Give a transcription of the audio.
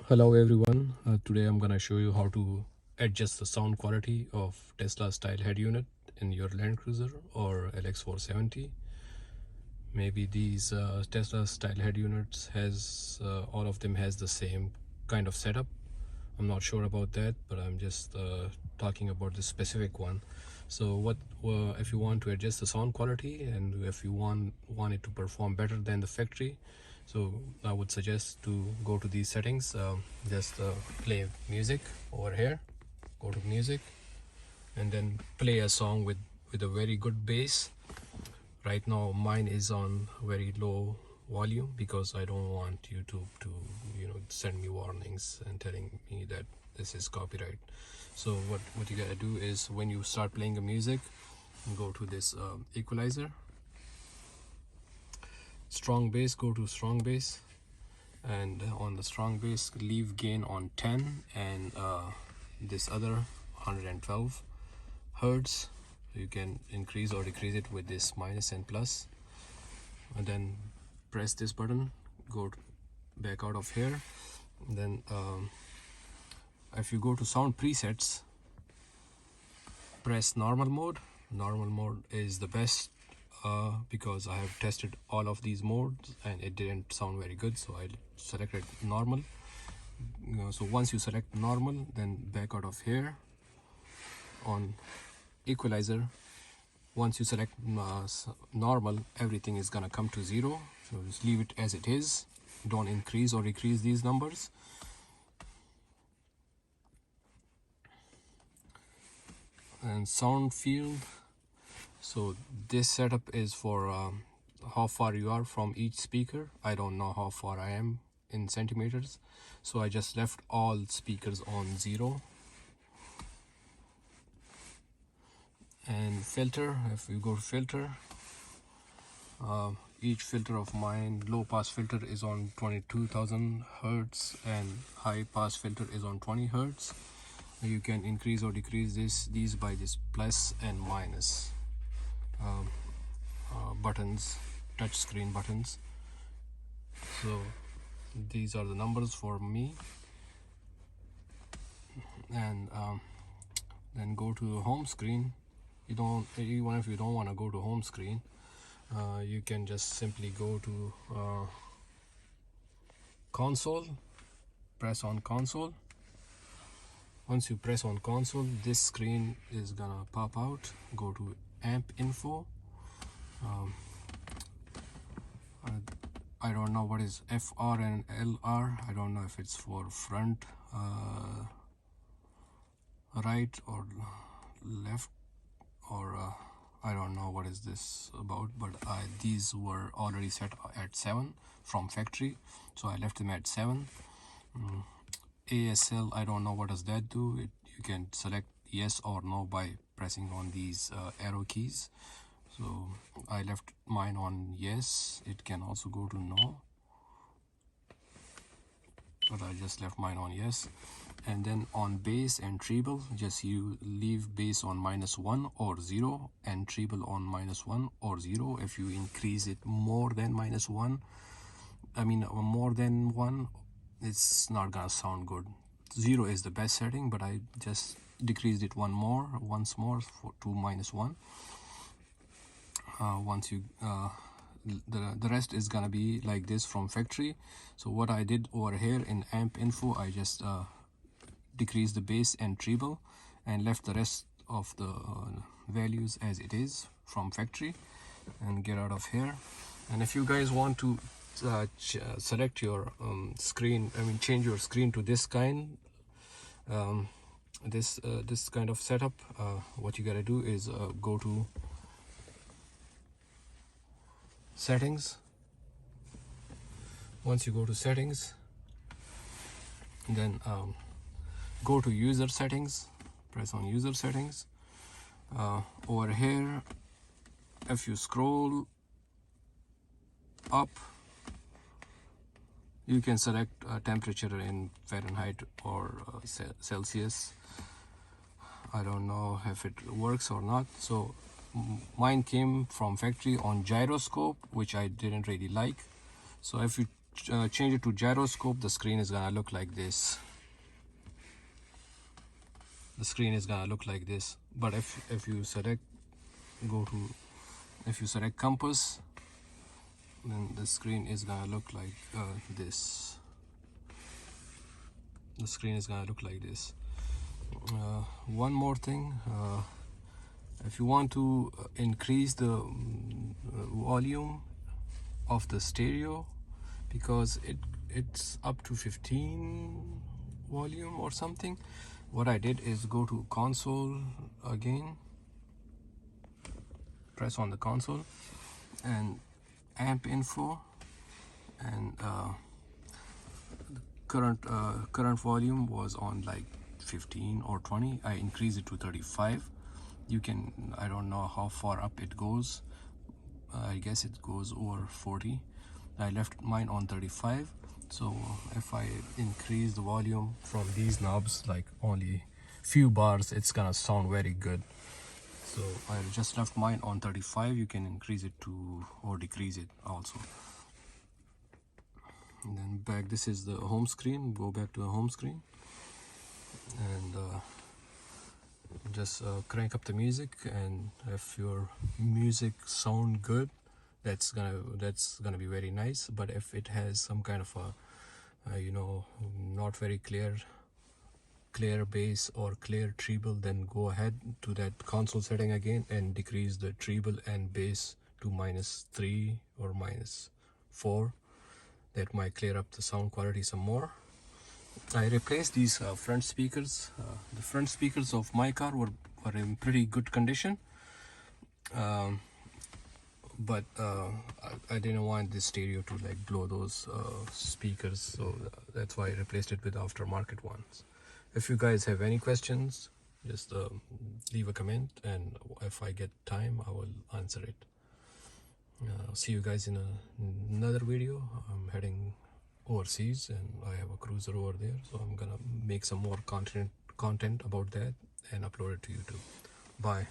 Hello everyone, today I'm gonna show you how to adjust the sound quality of Tesla style head unit in your Land Cruiser or LX470. Maybe these Tesla style head units has all of them has the same kind of setup. I'm not sure about that, but I'm just talking about this specific one. So what if you want to adjust the sound quality and if you want it to perform better than the factory, so I would suggest to go to these settings. Just play music over here, go to music, and then play a song with a very good bass. Right now mine is on very low volume because I don't want YouTube to send me warnings and telling me that this is copyright. So what you gotta do is when you start playing the music, go to this equalizer, strong bass, go to strong bass, and on the strong bass leave gain on 10 and this other 112 hertz. You can increase or decrease it with this minus and plus, and then press this button, go back out of here. Then if you go to sound presets, press normal mode. Normal mode is the best because I have tested all of these modes and it didn't sound very good, so I selected normal. So once you select normal, then back out of here on equalizer. Once you select normal, everything is gonna come to 0, so just leave it as it is. Don't increase or decrease these numbers. And sound field, so this setup is for how far you are from each speaker. I don't know how far I am in centimeters, so I just left all speakers on 0. And filter, if you go to filter, each filter of mine, low pass filter is on 22,000 hertz and high pass filter is on 20 hertz. You can increase or decrease these by this plus and minus buttons, touch screen buttons. So these are the numbers for me. And then go to home screen. Even if you don't want to go to home screen, you can just simply go to console, press on console. Once you press on console, this screen is gonna pop out. Go to amp info. I don't know what is FR and LR. I don't know if it's for front, right or left, or I don't know what is this about, but these were already set at 7 from factory, so I left them at 7. ASL, I don't know what does that do. You can select yes or no by pressing on these arrow keys. So I left mine on yes. It can also go to no, but I just left mine on yes. And then on bass and treble, just you leave bass on -1 or 0 and treble on -1 or 0. If you increase it more than -1, more than 1, it's not gonna sound good. 0 is the best setting, but I just decreased it once more to -1. Once you the rest is gonna be like this from factory. So what I did over here in amp info, I just decreased the bass and treble and left the rest of the values as it is from factory, and get out of here. And if you guys want to select your screen, change your screen to this kind, this kind of setup, what you gotta do is go to settings. Once you go to settings, then go to user settings, press on user settings. Over here, if you scroll up, you can select temperature in Fahrenheit or Celsius. I don't know if it works or not. So mine came from factory on gyroscope, which I didn't really like. So if you change it to gyroscope, the screen is gonna look like this. The screen is gonna look like this. But if you select if you select compass, then the screen is gonna look like this. The screen is gonna look like this. One more thing, if you want to increase the volume of the stereo, because it's up to 15 volume or something, what I did is go to console again, press on the console and amp info, and current volume was on like 15 or 20. I increased it to 35. You can, I don't know how far up it goes, I guess it goes over 40. I left mine on 35. So if I increase the volume from these knobs like only few bars, it's gonna sound very good. So I just left mine on 35. You can increase it to or decrease it also. And then back, this is the home screen. Go back to the home screen and just crank up the music, and if your music sound good, that's gonna be very nice. But if it has some kind of a you know, not very clear bass or clear treble, then go ahead to that console setting again and decrease the treble and bass to -3 or -4. That might clear up the sound quality some more. I replaced these front speakers. The front speakers of my car were in pretty good condition, but I didn't want the stereo to like blow those speakers, so that's why I replaced it with aftermarket ones. If you guys have any questions, just leave a comment, and if I get time, I will answer it. See you guys in another video. I'm heading overseas and I have a cruiser over there, so I'm gonna make some more content about that and upload it to YouTube. Bye.